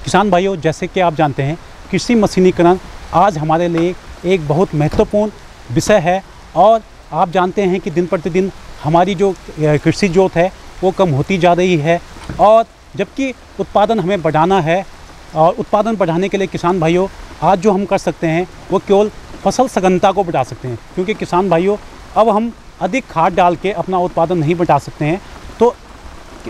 किसान भाइयों, जैसे कि आप जानते हैं, कृषि मशीनीकरण आज हमारे लिए एक बहुत महत्वपूर्ण विषय है और आप जानते हैं कि दिन प्रतिदिन हमारी जो कृषि जोत है वो कम होती जा रही है और जबकि उत्पादन हमें बढ़ाना है और उत्पादन बढ़ाने के लिए किसान भाइयों आज जो हम कर सकते हैं वो केवल फसल सघनता को बढ़ा सकते हैं, क्योंकि किसान भाइयों अब हम अधिक खाद डाल के अपना उत्पादन नहीं बढ़ा सकते हैं। तो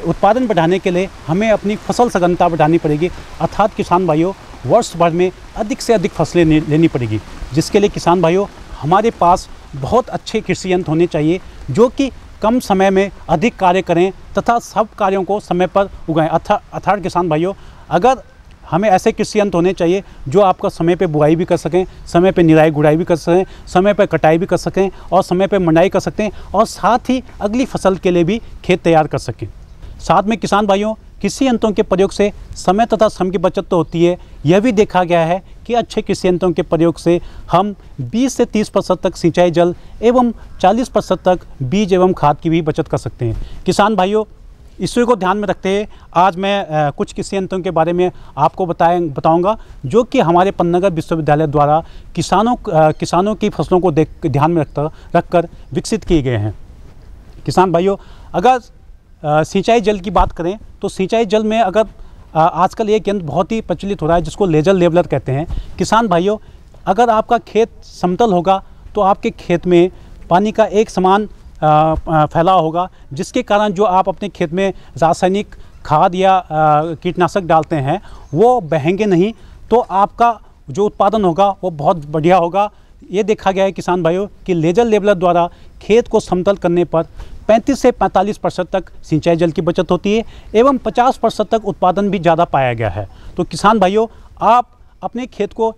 उत्पादन बढ़ाने के लिए हमें अपनी फसल सघनता बढ़ानी पड़ेगी, अर्थात किसान भाइयों वर्ष भर में अधिक से अधिक फसलें लेनी पड़ेगी, जिसके लिए किसान भाइयों हमारे पास बहुत अच्छे कृषि यंत्र होने चाहिए जो कि कम समय में अधिक कार्य करें तथा सब कार्यों को समय पर उगाएं। अर्थात किसान भाइयों अगर हमें ऐसे कृषि यंत्र होने चाहिए जो आपका समय पे बुआई भी कर सकें, समय पे निराई गुड़ाई भी कर सकें, समय पे कटाई भी कर सकें और समय पे मंडाई कर सकते हैं और साथ ही अगली फसल के लिए भी खेत तैयार कर सकें। साथ में किसान भाइयों कृषि यंत्रों के प्रयोग से समय तथा श्रम की बचत तो होती है, यह भी देखा गया है कि अच्छे कृषि यंत्रों के प्रयोग से हम 20 से 30% तक सिंचाई जल एवं 40% तक बीज एवं खाद की भी बचत कर सकते हैं। किसान भाइयों इसी को ध्यान में रखते हुए आज मैं कुछ कृषि यंत्रों के बारे में आपको बताऊंगा जो कि हमारे पन्नागर विश्वविद्यालय द्वारा किसानों की फसलों को ध्यान में रखकर विकसित किए गए हैं। किसान भाइयों अगर सिंचाई जल की बात करें तो सिंचाई जल में अगर आजकल एक यंत्र बहुत ही प्रचलित हो रहा है जिसको लेजर लेवलर कहते हैं। किसान भाइयों अगर आपका खेत समतल होगा तो आपके खेत में पानी का एक समान फैलाव होगा, जिसके कारण जो आप अपने खेत में रासायनिक खाद या कीटनाशक डालते हैं वो बहेंगे नहीं, तो आपका जो उत्पादन होगा वो बहुत बढ़िया होगा। ये देखा गया है किसान भाइयों कि लेजर लेवलर द्वारा खेत को समतल करने पर 35 से 45% तक सिंचाई जल की बचत होती है एवं 50% तक उत्पादन भी ज़्यादा पाया गया है। तो किसान भाइयों आप अपने खेत को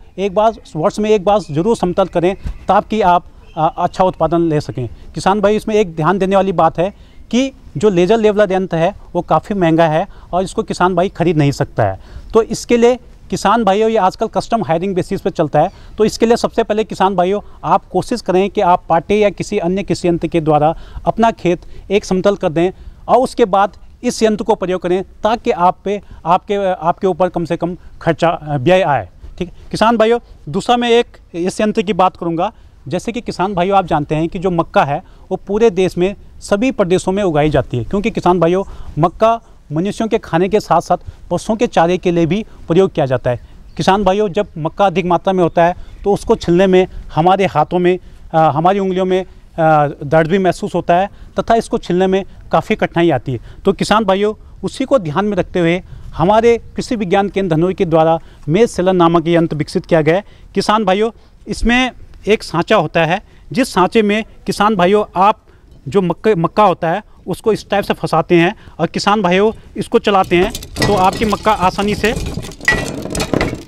वर्ष में एक बार ज़रूर समतल करें ताकि आप अच्छा उत्पादन ले सकें। किसान भाई इसमें एक ध्यान देने वाली बात है कि जो लेजर लेवलर यंत्र है वो काफ़ी महंगा है और इसको किसान भाई खरीद नहीं सकता है। तो इसके लिए किसान भाइयों ये आजकल कस्टम हायरिंग बेसिस पर चलता है, तो इसके लिए सबसे पहले किसान भाइयों आप कोशिश करें कि आप पाटे या किसी अन्य कृषि यंत्र के द्वारा अपना खेत एक समतल कर दें और उसके बाद इस यंत्र को प्रयोग करें ताकि आपके ऊपर कम से कम खर्चा व्यय आए। ठीक है किसान भाइयों, दूसरा मैं एक इस यंत्र की बात करूँगा। जैसे कि किसान भाइयों आप जानते हैं कि जो मक्का है वो पूरे देश में सभी प्रदेशों में उगाई जाती है, क्योंकि किसान भाइयों मक्का मनुष्यों के खाने के साथ साथ पशुओं के चारे के लिए भी प्रयोग किया जाता है। किसान भाइयों जब मक्का अधिक मात्रा में होता है तो उसको छिलने में हमारे हाथों में हमारी उंगलियों में दर्द भी महसूस होता है तथा इसको छिलने में काफ़ी कठिनाई आती है। तो किसान भाइयों उसी को ध्यान में रखते हुए हमारे कृषि विज्ञान केंद्र धनोई के द्वारा मेज सेलर नामक यंत्र विकसित किया गया है। किसान भाइयों इसमें एक सांचा होता है, जिस सांचे में किसान भाइयों आप जो मक्का होता है उसको इस टाइप से फंसाते हैं और किसान भाइयों इसको चलाते हैं तो आपकी मक्का आसानी से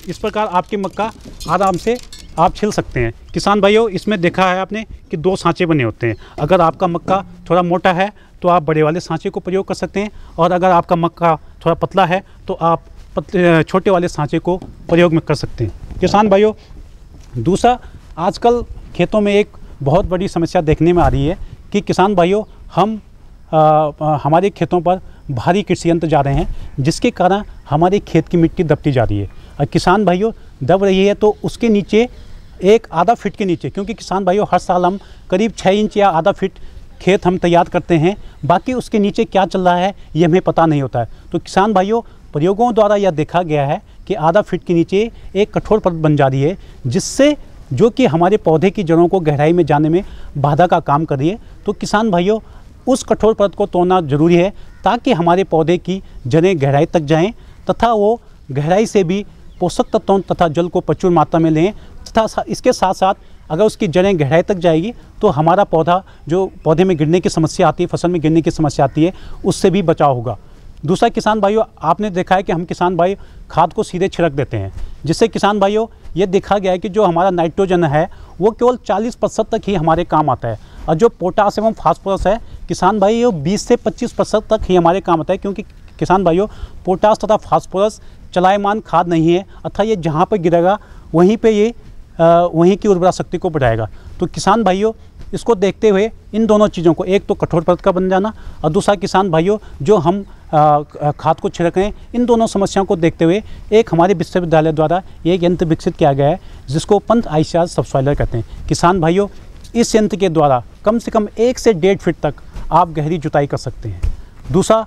इस प्रकार आपकी मक्का आराम से आप छिल सकते हैं। किसान भाइयों इसमें देखा है आपने कि 2 सांचे बने होते हैं। अगर आपका मक्का थोड़ा मोटा है तो आप बड़े वाले सांचे को प्रयोग कर सकते हैं और अगर आपका मक्का थोड़ा पतला है तो आप छोटे वाले सांचे को प्रयोग में कर सकते हैं। किसान भाइयों दूसरा आजकल खेतों में एक बहुत बड़ी समस्या देखने में आ रही है कि किसान भाइयों हमारे खेतों पर भारी कृषि यंत्र जा रहे हैं, जिसके कारण हमारे खेत की मिट्टी दबती जा रही है और किसान भाइयों दब रही है तो उसके नीचे एक आधा फीट के नीचे, क्योंकि किसान भाइयों हर साल हम करीब 6 इंच या आधा फीट खेत हम तैयार करते हैं, बाकी उसके नीचे क्या चल रहा है ये हमें पता नहीं होता है। तो किसान भाइयों प्रयोगों द्वारा यह देखा गया है कि आधा फीट के नीचे एक कठोर परत बन जा रही है, जिससे जो कि हमारे पौधे की जड़ों को गहराई में जाने में बाधा का काम कर रही है। तो किसान भाइयों उस कठोर परत को तोड़ना जरूरी है ताकि हमारे पौधे की जड़ें गहराई तक जाएं तथा वो गहराई से भी पोषक तत्वों तथा जल को प्रचुर मात्रा में लें तथा इसके साथ साथ अगर उसकी जड़ें गहराई तक जाएगी तो हमारा पौधा जो पौधे में गिरने की समस्या आती है, फसल में गिरने की समस्या आती है, उससे भी बचाव होगा। दूसरा किसान भाइयों आपने देखा है कि हम किसान भाई खाद को सीधे छिड़क देते हैं, जिससे किसान भाइयों ये देखा गया है कि जो हमारा नाइट्रोजन है वो केवल 40% तक ही हमारे काम आता है और जो पोटास एवं फास्फोरस है किसान भाइयों 20 से 25% तक ही हमारे काम आता है, क्योंकि किसान भाइयों पोटास तथा फास्फोरस चलायमान खाद नहीं है, अर्थात ये जहाँ पर गिरेगा वहीं पे ये वहीं की उर्वरा शक्ति को बढ़ाएगा। तो किसान भाइयों इसको देखते हुए इन दोनों चीज़ों को, एक तो कठोर परत का बन जाना और दूसरा किसान भाइयों जो हम खाद को छिड़क रहे हैं, इन दोनों समस्याओं को देखते हुए एक हमारे विश्वविद्यालय द्वारा एक यंत्र विकसित किया गया है जिसको पंत ICR सबसॉइलर कहते हैं। किसान भाइयों इस यंत्र के द्वारा कम से कम 1 से 1.5 फीट तक आप गहरी जुताई कर सकते हैं। दूसरा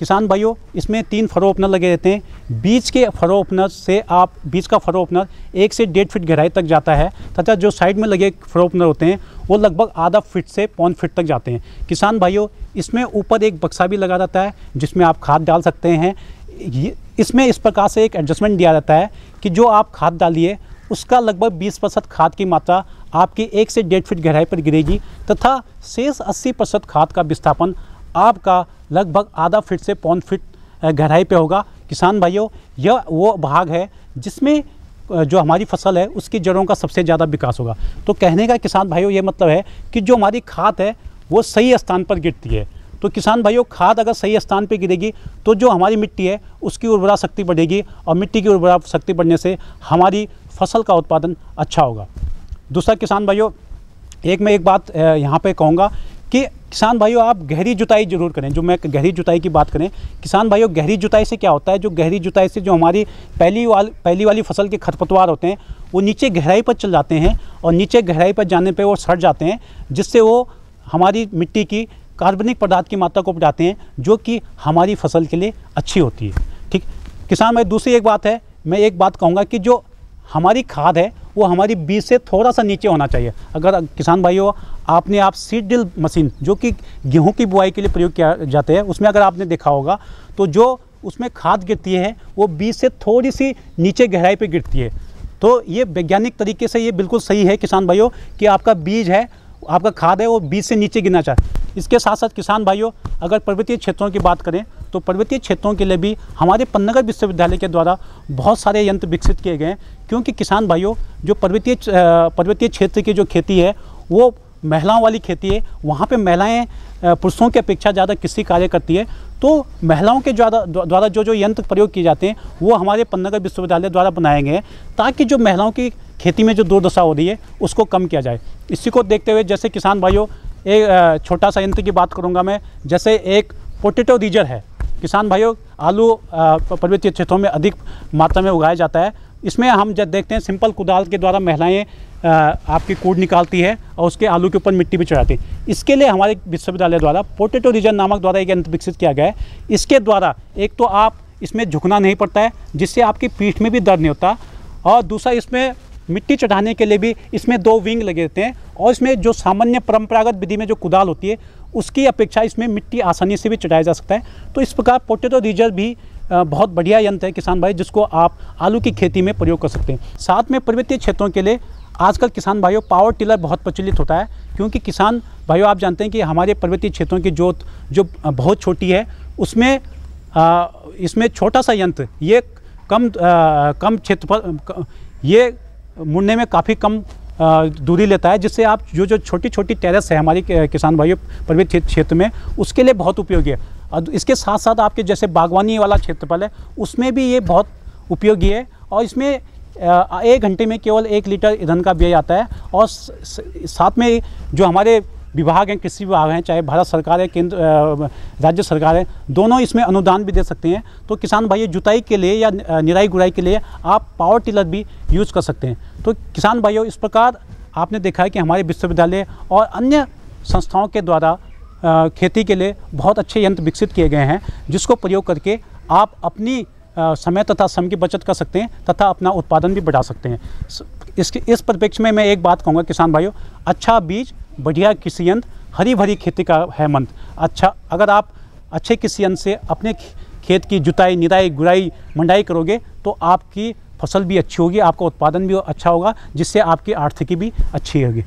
किसान भाइयों इसमें 3 फरो ओपनर लगे रहते हैं। बीज के फरो ओपनर से आप बीज का फरो ओपनर 1 से 1.5 फीट गहराई तक जाता है तथा जो साइड में लगे फरो ओपनर होते हैं वो लगभग आधा फीट से 1.25 फीट तक जाते हैं। किसान भाइयों इसमें ऊपर एक बक्सा भी लगा रहता है जिसमें आप खाद डाल सकते हैं। इसमें इस प्रकार से एक एडजस्टमेंट दिया जाता है कि जो आप खाद डालिए उसका लगभग 20% खाद की मात्रा आपकी 1 से 1.5 फीट गहराई पर गिरेगी तथा शेष 80% खाद का विस्थापन आपका लगभग आधा फीट से 1.25 फीट गहराई पे होगा। किसान भाइयों यह वो भाग है जिसमें जो हमारी फसल है उसकी जड़ों का सबसे ज़्यादा विकास होगा। तो कहने का किसान भाइयों ये मतलब है कि जो हमारी खाद है वो सही स्थान पर गिरती है। तो किसान भाइयों खाद अगर सही स्थान पर गिरेगी तो जो हमारी मिट्टी है उसकी उर्वरा शक्ति बढ़ेगी और मिट्टी की उर्वरा शक्ति बढ़ने से हमारी फसल का उत्पादन अच्छा होगा। दूसरा किसान भाइयों मैं एक बात यहाँ पे कहूँगा कि किसान भाइयों आप गहरी जुताई जरूर करें। जो मैं गहरी जुताई की बात करें किसान भाइयों, गहरी जुताई से क्या होता है, जो गहरी जुताई से जो हमारी पहली वाली फसल के खरपतवार होते हैं वो नीचे गहराई पर चल जाते हैं और नीचे गहराई पर जाने पे वो सड़ जाते हैं जिससे वो हमारी मिट्टी की कार्बनिक पदार्थ की मात्रा को बढ़ाते हैं जो कि हमारी फसल के लिए अच्छी होती है। ठीक किसान भाई, दूसरी एक बात है, मैं एक बात कहूँगा कि जो हमारी खाद है वो हमारी बीज से थोड़ा सा नीचे होना चाहिए। अगर किसान भाइयों आपने आप सीड ड्रिल मशीन जो कि गेहूं की बुआई के लिए प्रयोग किया जाते हैं उसमें अगर आपने देखा होगा तो जो उसमें खाद गिरती है वो बीज से थोड़ी सी नीचे गहराई पे गिरती है। तो ये वैज्ञानिक तरीके से ये बिल्कुल सही है किसान भाइयों कि आपका बीज है, आपका खाद है वो बीज से नीचे गिरना चाहिए। इसके साथ साथ किसान भाइयों अगर पर्वतीय क्षेत्रों की बात करें तो पर्वतीय क्षेत्रों के लिए भी हमारे पन्नागर विश्वविद्यालय के द्वारा बहुत सारे यंत्र विकसित किए गए हैं क्योंकि किसान भाइयों जो पर्वतीय क्षेत्र की जो खेती है वो महिलाओं वाली खेती है। वहाँ पे महिलाएं पुरुषों की अपेक्षा ज़्यादा कृषि कार्य करती है। तो महिलाओं के द्वारा जो यंत्र प्रयोग किए जाते हैं वो हमारे पन्नागर विश्वविद्यालय द्वारा बनाए गए हैं ताकि जो महिलाओं की खेती में जो दुर्दशा हो रही है उसको कम किया जाए। इसी को देखते हुए जैसे किसान भाइयों एक छोटा सा यंत्र की बात करूंगा मैं, जैसे एक पोटैटो रीजर है। किसान भाइयों आलू पर्वतीय क्षेत्रों में अधिक मात्रा में उगाया जाता है। इसमें हम जब देखते हैं सिंपल कुदाल के द्वारा महिलाएं आपकी कूड़ निकालती है और उसके आलू के ऊपर मिट्टी भी चढ़ाती है। इसके लिए हमारे विश्वविद्यालय द्वारा पोटैटो रीजर नामक द्वारा एक यंत्र विकसित किया गया है। इसके द्वारा एक तो आप इसमें झुकना नहीं पड़ता है जिससे आपकी पीठ में भी दर्द नहीं होता और दूसरा इसमें मिट्टी चढ़ाने के लिए भी इसमें 2 विंग लगे रहते हैं और इसमें जो सामान्य परंपरागत विधि में जो कुदाल होती है उसकी अपेक्षा इसमें मिट्टी आसानी से भी चढ़ाया जा सकता है। तो इस प्रकार पोटैटो रीजर भी बहुत बढ़िया यंत्र है किसान भाई जिसको आप आलू की खेती में प्रयोग कर सकते हैं। साथ में पर्वतीय क्षेत्रों के लिए आजकल किसान भाइयों पावर टिलर बहुत प्रचलित होता है क्योंकि किसान भाइयों आप जानते हैं कि हमारे पर्वतीय क्षेत्रों की जोत जो बहुत छोटी है उसमें इसमें छोटा सा यंत्र ये कम क्षेत्र पर ये मुड़ने में काफ़ी कम दूरी लेता है जिससे आप जो छोटी छोटी टेरेस है हमारी किसान भाइयों पर्वतीय क्षेत्र में उसके लिए बहुत उपयोगी है। और इसके साथ साथ आपके जैसे बागवानी वाला क्षेत्रफल है उसमें भी ये बहुत उपयोगी है और इसमें 1 घंटे में केवल 1 लीटर ईंधन का व्यय आता है। और साथ में जो हमारे विभाग हैं, कृषि विभाग हैं, चाहे भारत सरकार है, केंद्र राज्य सरकार है, दोनों इसमें अनुदान भी दे सकते हैं। तो किसान भाई जुताई के लिए या निराई गुड़ाई के लिए आप पावर टिलर भी यूज़ कर सकते हैं। तो किसान भाइयों इस प्रकार आपने देखा है कि हमारे विश्वविद्यालय और अन्य संस्थाओं के द्वारा खेती के लिए बहुत अच्छे यंत्र विकसित किए गए हैं जिसको प्रयोग करके आप अपनी समय तथा श्रम की बचत कर सकते हैं तथा अपना उत्पादन भी बढ़ा सकते हैं। इस परिप्रेक्ष्य में मैं एक बात कहूँगा किसान भाइयों, अच्छा बीज बढ़िया कृषि यंत्र हरी भरी खेती का है मंत्र। अगर आप अच्छे कृषि यंत्र से अपने खेत की जुताई निराई गुड़ाई मंडाई करोगे तो आपकी फसल भी अच्छी होगी, आपका उत्पादन भी अच्छा होगा जिससे आपकी आर्थिकी भी अच्छी होगी।